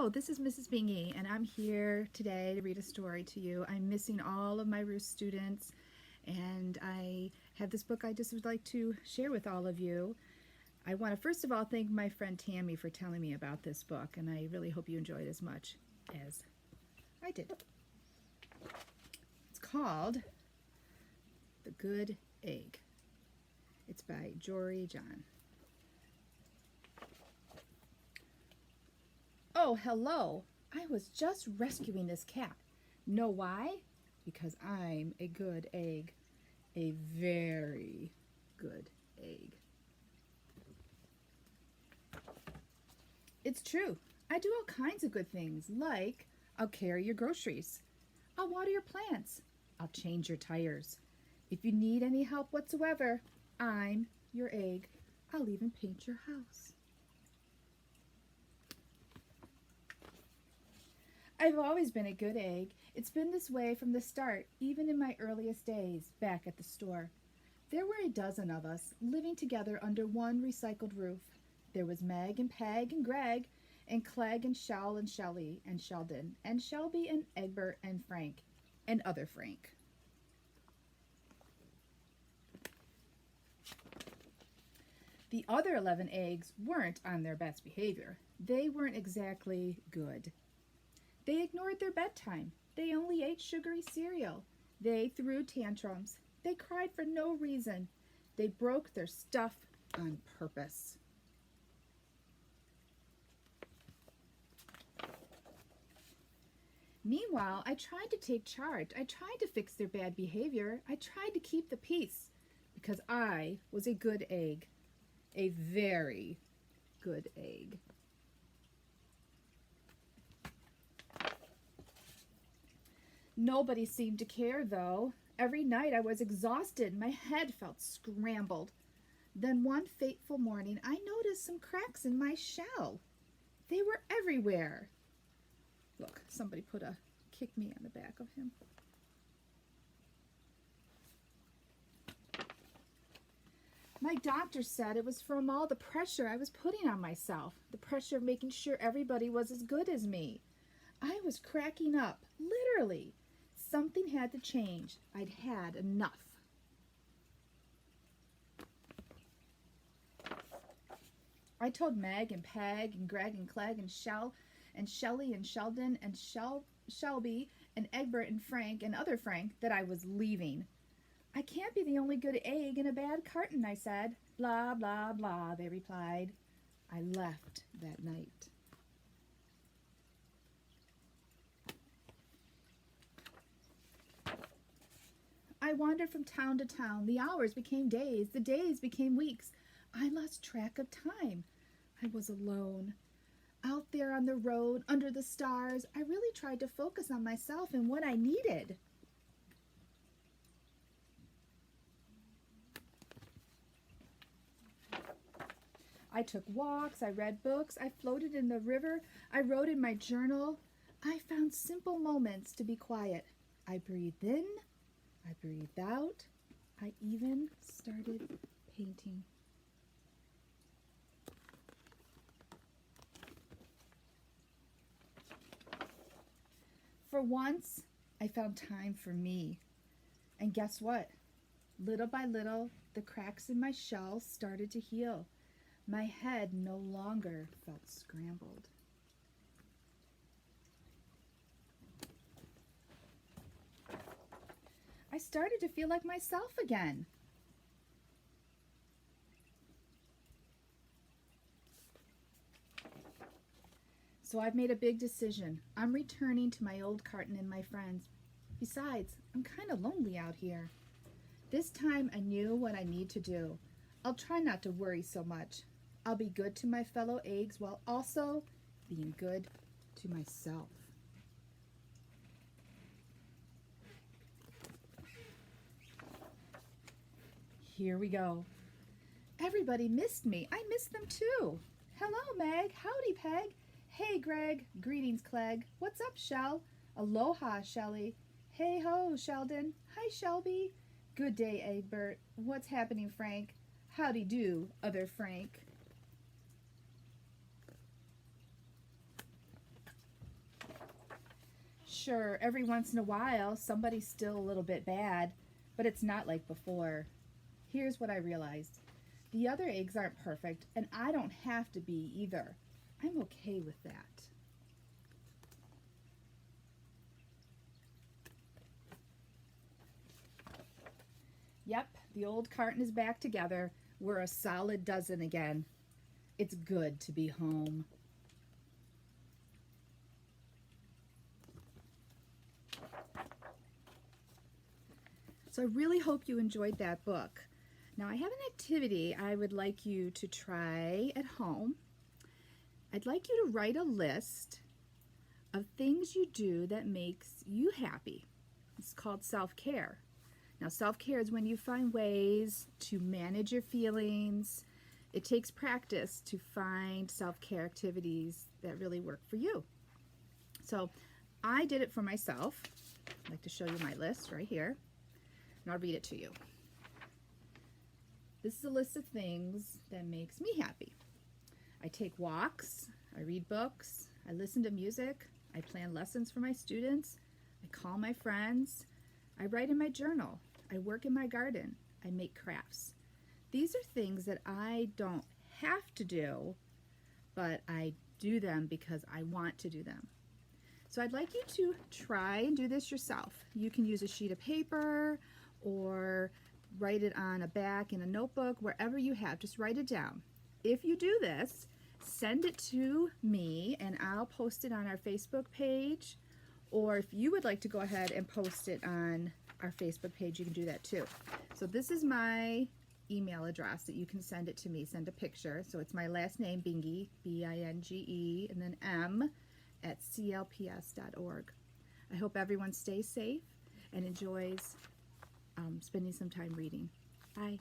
Hello, this is Mrs. Bingy, and I'm here today to read a story to you. I'm missing all of my Ruth students, and I have this book I just would like to share with all of you. I want to first of all thank my friend Tammy for telling me about this book, and I really hope you enjoy it as much as I did. It's called The Good Egg. It's by Jory John. Oh, hello. I was just rescuing this cat. Know why? Because I'm a good egg. A very good egg. It's true. I do all kinds of good things, like I'll carry your groceries. I'll water your plants. I'll change your tires. If you need any help whatsoever, I'm your egg. I'll even paint your house. I've always been a good egg. It's been this way from the start, even in my earliest days, back at the store. There were a dozen of us, living together under one recycled roof. There was Meg and Peg and Greg, and Clegg and Shell and Shelley and Sheldon, and Shelby and Egbert and Frank, and other Frank. The other 11 eggs weren't on their best behavior. They weren't exactly good. They ignored their bedtime. They only ate sugary cereal. They threw tantrums. They cried for no reason. They broke their stuff on purpose. Meanwhile, I tried to take charge. I tried to fix their bad behavior. I tried to keep the peace because I was a good egg. A very good egg. Nobody seemed to care, though. Every night I was exhausted. My head felt scrambled. Then one fateful morning, I noticed some cracks in my shell. They were everywhere. Look, somebody put a kick me on the back of him. My doctor said it was from all the pressure I was putting on myself, the pressure of making sure everybody was as good as me. I was cracking up, literally. Something had to change. I'd had enough. I told Meg and Peg and Greg and Clegg and Shelley and Sheldon and Shelby and Egbert and Frank and other Frank that I was leaving. I can't be the only good egg in a bad carton, I said. Blah, blah, blah, they replied. I left that night. I wandered from town to town. The hours became days. The days became weeks. I lost track of time. I was alone. Out there on the road, under the stars, I really tried to focus on myself and what I needed. I took walks, I read books, I floated in the river, I wrote in my journal. I found simple moments to be quiet. I breathed in, I breathed out, I even started painting. For once, I found time for me. And guess what? Little by little, the cracks in my shell started to heal. My head no longer felt scrambled. I started to feel like myself again. So I've made a big decision. I'm returning to my old carton and my friends. Besides, I'm kind of lonely out here. This time I knew what I need to do. I'll try not to worry so much. I'll be good to my fellow eggs while also being good to myself. Here we go. Everybody missed me. I missed them too. Hello, Meg. Howdy, Peg. Hey, Greg. Greetings, Clegg. What's up, Shell? Aloha, Shelly. Hey ho, Sheldon. Hi, Shelby. Good day, Egbert. What's happening, Frank? Howdy do, other Frank. sure every once in a while somebody's still a little bit bad, but it's not like before. Here's what I realized. The other eggs aren't perfect, and I don't have to be either. I'm okay with that. Yep, the old carton is back together. We're a solid dozen again. It's good to be home. So I really hope you enjoyed that book. Now I have an activity I would like you to try at home. I'd like you to write a list of things you do that makes you happy. It's called self-care. Now self-care is when you find ways to manage your feelings. It takes practice to find self-care activities that really work for you. So I did it for myself. I'd like to show you my list right here, and I'll read it to you. This is a list of things that makes me happy. I take walks, I read books, I listen to music, I plan lessons for my students, I call my friends, I write in my journal, I work in my garden, I make crafts. These are things that I don't have to do, but I do them because I want to do them. So I'd like you to try and do this yourself. You can use a sheet of paper or write it on a back in a notebook, wherever you have, just write it down. If you do this, send it to me and I'll post it on our Facebook page, or if you would like to go ahead and post it on our Facebook page, you can do that too. So this is my email address that you can send it to me. Send a picture. So it's my last name, Binge, B-I-N-G-E, and then M at clps.org. I hope everyone stays safe and enjoys spending some time reading. Bye.